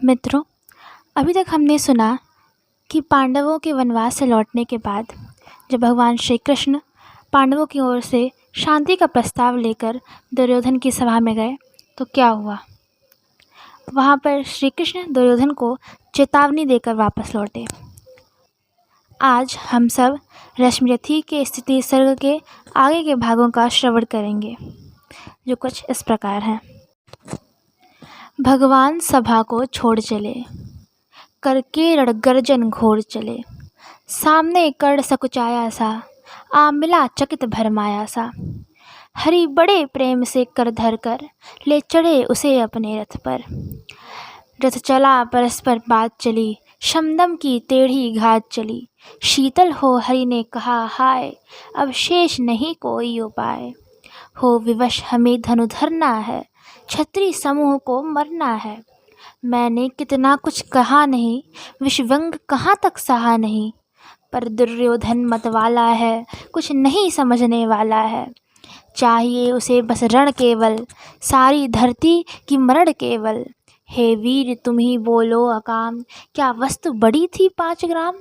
मित्रों, अभी तक हमने सुना कि पांडवों के वनवास से लौटने के बाद जब भगवान श्री कृष्ण पांडवों की ओर से शांति का प्रस्ताव लेकर दुर्योधन की सभा में गए तो क्या हुआ। वहाँ पर श्री कृष्ण दुर्योधन को चेतावनी देकर वापस लौटे। आज हम सब रश्मिरथी के स्थिति सर्ग के आगे के भागों का श्रवण करेंगे, जो कुछ इस प्रकार हैं। भगवान सभा को छोड़ चले, करके रणगर्जन घोर चले। सामने कर्ण सकुचाया सा, आ मिला चकित भरमाया सा। हरि बड़े प्रेम से कर धर कर, ले चढ़े उसे अपने रथ पर। रथ चला परस्पर बात चली, शमदम की टेढ़ी घात चली। शीतल हो हरि ने कहा हाय, अब शेष नहीं कोई उपाय। हो विवश हमें धनु धरना है, क्षत्रिय समूह को मरना है। मैंने कितना कुछ कहा नहीं, विषव्यंग कहाँ तक सहा नहीं। पर दुर्योधन मतवाला है, कुछ नहीं समझने वाला है। चाहिए उसे बस रण केवल, सारी धरती की मरण केवल। हे वीर तुम ही बोलो अकाम, क्या वस्तु बड़ी थी 5 ग्राम।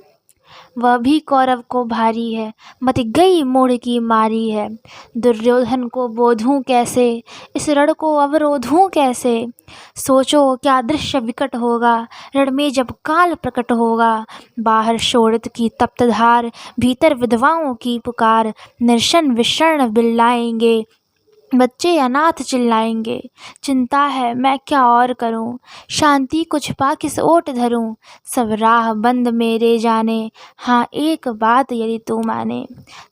वह भी कौरव को भारी है, मत गई मोड़ की मारी है। दुर्योधन को बोधूं कैसे, इस रण को अवरोधूं कैसे। सोचो क्या दृश्य विकट होगा, रण में जब काल प्रकट होगा। बाहर शोणित की तप्त धार, भीतर विधवाओं की पुकार। निर्शन विषण बिल्लाएंगे, बच्चे अनाथ चिल्लाएंगे। चिंता है मैं क्या और करूं, शांति कुछ पा किस ओट धरूं। सब राह बंद मेरे जाने, हाँ एक बात यदि तू माने।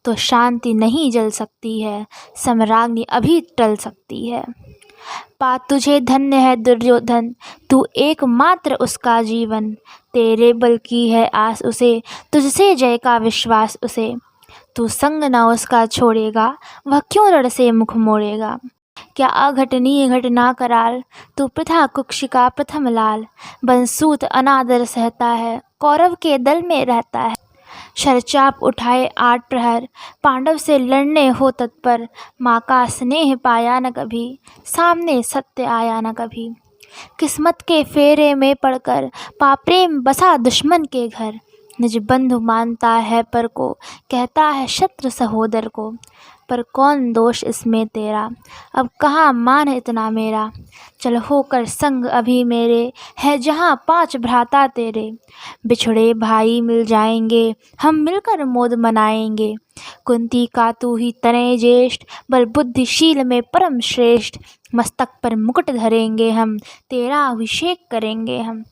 तो शांति नहीं जल सकती है, सम्राज्ञी अभी टल सकती है। पा तुझे धन्य है दुर्योधन, तू एकमात्र उसका जीवन। तेरे बल की है आस उसे, तुझसे जय का विश्वास उसे। तू संग ना उसका छोड़ेगा, वह क्यों रण से मुख मोड़ेगा। क्या अघटनीय घटना कराल, तू प्रथा कुक्ष का प्रथम लाल। बंसूत अनादर सहता है, कौरव के दल में रहता है। शरचाप उठाए 8 प्रहर, पांडव से लड़ने हो तत्पर। माँ का स्नेह पाया न कभी, सामने सत्य आया न कभी। किस्मत के फेरे में पड़कर, पाप्रेम बसा दुश्मन के घर। निज बंधु मानता है पर को, कहता है शत्रु सहोदर को। पर कौन दोष इसमें तेरा, अब कहाँ मान इतना मेरा। चल होकर संग अभी मेरे, है जहाँ 5 भ्राता तेरे। बिछड़े भाई मिल जाएंगे, हम मिलकर मोद मनाएंगे। कुंती का तू ही तनय ज्येष्ठ, बल बुद्धिशील में परम श्रेष्ठ। मस्तक पर मुकुट धरेंगे हम, तेरा अभिषेक करेंगे हम।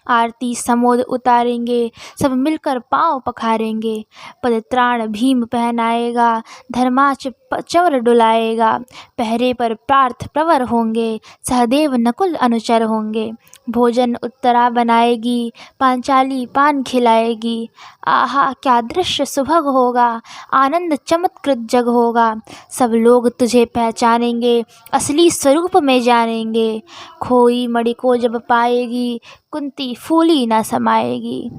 आरती समोद उतारेंगे, सब मिलकर पाँव पखारेंगे। पदत्राण भीम पहनाएगा, धर्माच चंवर डुलाएगा। पहरे पर पार्थ प्रवर होंगे, सहदेव नकुल अनुचर होंगे। भोजन उत्तरा बनाएगी, पांचाली पान खिलाएगी। आहा क्या दृश्य सुभग होगा, आनंद चमत्कृत जग होगा। सब लोग तुझे पहचानेंगे, असली स्वरूप में जानेंगे। खोई मणि को जब पाएगी, कुंती फूली न समाएगी।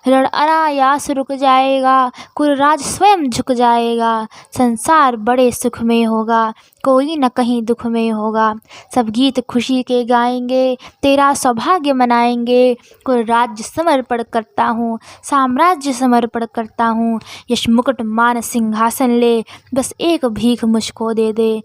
रण अनायास रुक जाएगा, कुलराज स्वयं झुक जाएगा। संसार बड़े सुख में होगा, कोई न कहीं दुख में होगा। सब गीत खुशी के गाएंगे, तेरा सौभाग्य मनाएंगे। कुलराज्य समर्पण करता हूँ, साम्राज्य समर्पण करता हूँ। यश मुकुट मान सिंहासन ले, बस एक भीख मुझको दे दे।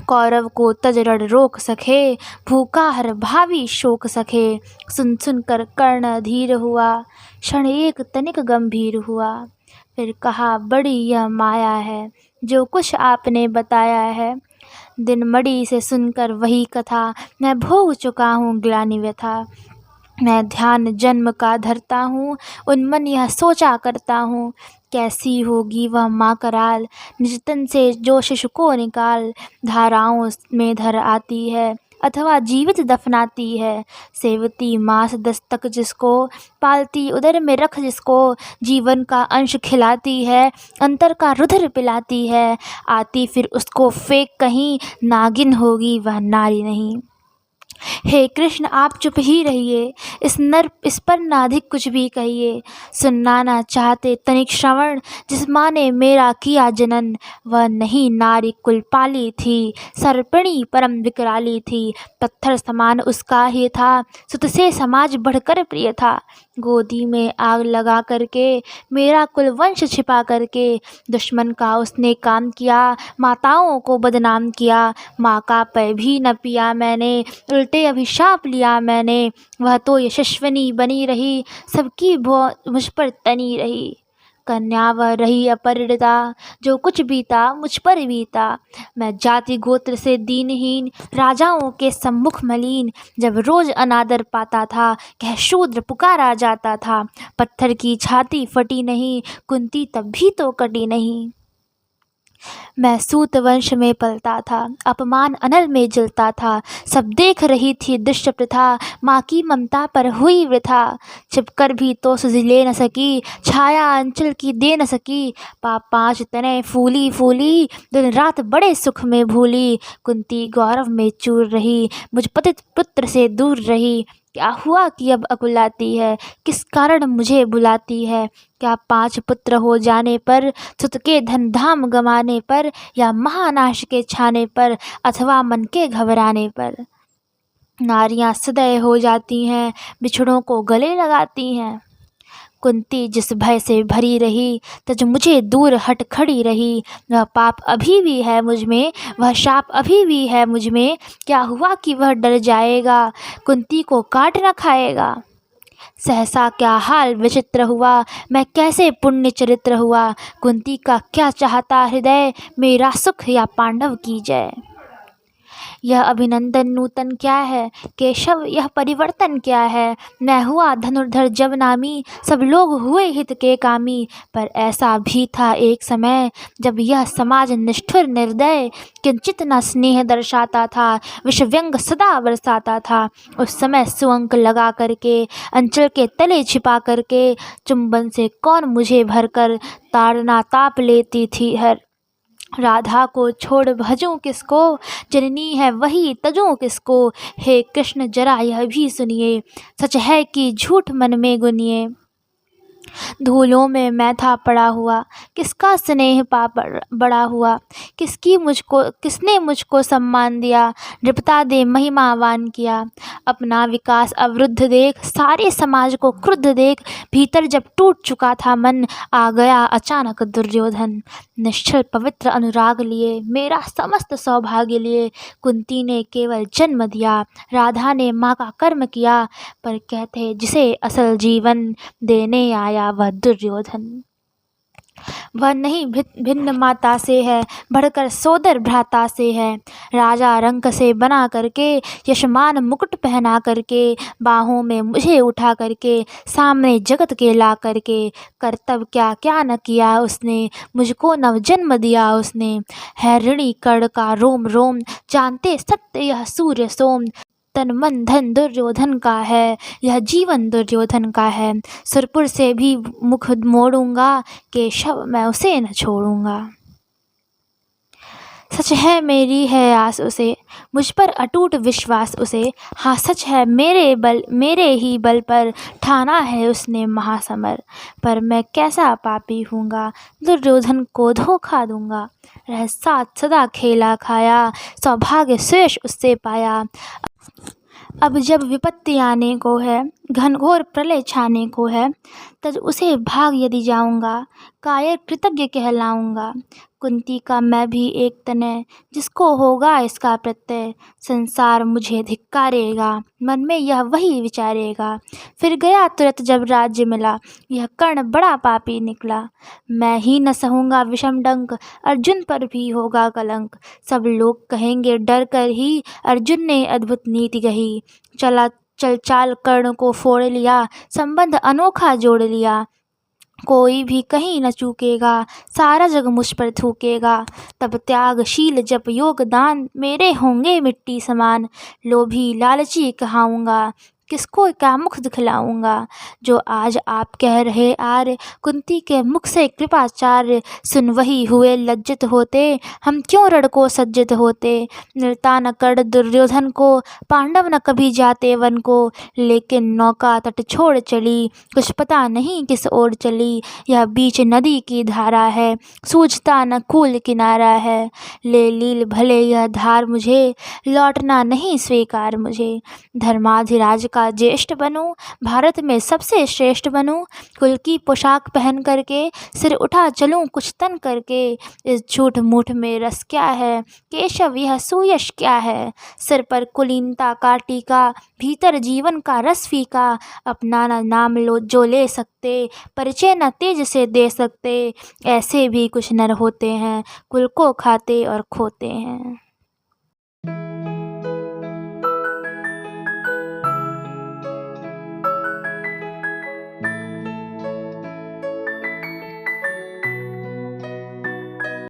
कौरव को तज रण रोक सके, भूखा हर भावी शोक सके। सुन सुन कर कर्ण अधीर हुआ, क्षण एक तनिक गंभीर हुआ। फिर कहा बड़ी यह माया है, जो कुछ आपने बताया है। दिन मणि से सुनकर वही कथा, मैं भोग चुका हूँ ग्लानि व्यथा। मैं ध्यान जन्म का धरता हूँ, उन्मन यह सोचा करता हूँ। कैसी होगी वह माँ कराल, निज तन से जो शिशु को निकाल। धाराओं में धर आती है, अथवा जीवित दफनाती है। सेवती मास दस्तक जिसको, पालती उदर में रख जिसको। जीवन का अंश खिलाती है, अंतर का रुधिर पिलाती है। आती फिर उसको फेंक कहीं, नागिन होगी वह नारी नहीं। हे कृष्ण आप चुप ही रहिए, इस पर ना अधिक कुछ भी कहिए। सुनना ना चाहते तनिक श्रवण, जिस माँ ने मेरा किया जनन, वह नहीं नारी कुल पाली थी, सर्पिणी परम विकराली थी। पत्थर समान उसका ही था, सुत से समाज बढ़कर प्रिय था। गोदी में आग लगा करके मेरा कुल वंश छिपा करके, दुश्मन का उसने काम किया, माताओं को बदनाम किया। माँ का पै भी न पिया मैंने, उल्टे अभिशाप लिया मैंने। वह तो यशस्विनी बनी रही, सबकी भौ मुझ पर तनी रही। कन्या वह रही अपरिणिता, जो कुछ बीता मुझ पर बीता। मैं जाति गोत्र से दीनहीन, राजाओं के सम्मुख मलिन। जब रोज अनादर पाता था, कह शूद्र पुकारा जाता था। पत्थर की छाती फटी नहीं, कुंती तब भी तो कटी नहीं। मैं सूत वंश में पलता था, अपमान अनल में जलता था। सब देख रही थी दुष्ट प्रथा, माँ की ममता पर हुई वृथा। छिपकर भी तो सुझ ले न सकी, छाया अंचल की दे न सकी। पाँच तने फूली फूली, दिन रात बड़े सुख में भूली। कुंती गौरव में चूर रही, मुझ पतित पुत्र से दूर रही। क्या हुआ कि अब अकुलाती है, किस कारण मुझे बुलाती है। क्या 5 पुत्र हो जाने पर, सुत के धन धाम गंवाने पर, या महानाश के छाने पर, अथवा मन के घबराने पर। नारियां सदै हो जाती हैं, बिछड़ों को गले लगाती हैं। कुंती जिस भय से भरी रही, तज मुझे दूर हट खड़ी रही। वह पाप अभी भी है मुझ में, वह शाप अभी भी है मुझ में। क्या हुआ कि वह डर जाएगा, कुंती को काट न खाएगा। सहसा क्या हाल विचित्र हुआ, मैं कैसे पुण्य चरित्र हुआ। कुंती का क्या चाहता हृदय, मेरा सुख या पांडव की जय। यह अभिनंदन नूतन क्या है, केशव यह परिवर्तन क्या है। मैं हुआ धनुर्धर जब नामी, सब लोग हुए हित के कामी। पर ऐसा भी था एक समय, जब यह समाज निष्ठुर निर्दय, किंचित न स्नेह दर्शाता था, विष व्यंग सदा बरसाता था। उस समय सुअंक लगा करके, अंचल के तले छिपा करके, चुंबन से कौन मुझे भरकर, ताड़ना ताप लेती थी हर। राधा को छोड़ भजूं किसको, जननी है वही तजूं किसको। हे कृष्ण जरा यह भी सुनिए, सच है कि झूठ मन में गुनिए। धूलों में मैं था पड़ा हुआ, किसका स्नेह पा बड़ा हुआ। किसने मुझको सम्मान दिया, नृपता दे महिमावान किया। अपना विकास अवरुद्ध देख, सारे समाज को क्रुद्ध देख, भीतर जब टूट चुका था मन, आ गया अचानक दुर्योधन। निश्चल पवित्र अनुराग लिए, मेरा समस्त सौभाग्य लिए। कुंती ने केवल जन्म दिया, राधा ने माँ का कर्म किया। पर कहते जिसे असल जीवन देने आया वह दुर्योधन। वह नहीं भिन्न माता से है, बढ़कर सोदर भ्राता से है। राजा रंक से बना करके, यशमान मुकुट पहना करके, बाहों में मुझे उठा करके, सामने जगत के ला करके। कर्तव्य क्या क्या न किया उसने, मुझको नव जन्म दिया उसने। है ऋणी कर्ण का रोम रोम, जानते सत्य यह सूर्य सोम। तन मन धन दुर्योधन का है, यह जीवन दुर्योधन का है। सुरपुर से भी मुख मोड़ूंगा, केशव मैं उसे न छोड़ूंगा। सच है मेरी है आस उसे, मुझ पर अटूट विश्वास उसे। हाँ सच है मेरे ही बल पर, ठाना है उसने महासमर। पर मैं कैसा पापी हूँगा, दुर्योधन को धोखा दूंगा। रह साथ सदा खेला खाया, सौभाग्य शेष उससे पाया। अब जब विपत्ति आने को है, घनघोर प्रलय छाने को है, तब उसे भाग यदि जाऊंगा, कायर कृतज्ञ कहलाऊंगा। कुंती का मैं भी एक तनय, जिसको होगा इसका प्रत्यय। संसार मुझे धिक्कारेगा, मन में यह वही विचारेगा। फिर गया तुरंत जब राज्य मिला, यह कर्ण बड़ा पापी निकला। मैं ही न सहूँगा विषम डंक, अर्जुन पर भी होगा कलंक। सब लोग कहेंगे डर कर ही, अर्जुन ने अद्भुत नीति कही। चल चाल कर्ण को फोड़ लिया, संबंध अनोखा जोड़ लिया। कोई भी कहीं न चूकेगा, सारा जग मुझ पर थूकेगा। तब त्यागशील जप योग दान, मेरे होंगे मिट्टी समान। लोभी लालची कहाऊँगा, किसको क्या मुख दिखलाऊंगा। जो आज आप कह रहे आर्य, कुंती के मुख से कृपाचार्य, सुन वही हुए लज्जित होते, हम क्यों रण को सज्जित होते। नृता न कर दुर्योधन को, पांडव न कभी जाते वन को, लेकिन नौका तट छोड़ चली, कुछ पता नहीं किस ओर चली। यह बीच नदी की धारा है, सूझता न कूल किनारा है। ले लील भले यह धार मुझे, लौटना नहीं स्वीकार मुझे। धर्माधिराज का ज्येष्ठ बनूं, भारत में सबसे श्रेष्ठ बनूं, कुल की पोशाक पहन करके, सिर उठा चलूं कुछ तन करके। इस झूठ मूठ में रस क्या है, केशव यह सुयश क्या है। सिर पर कुलीनता का टीका, भीतर जीवन का रस फीका। अपना न नाम लो जो ले सकते, परिचय न तेज से दे सकते। ऐसे भी कुछ नर होते हैं, कुल को खाते और खोते हैं।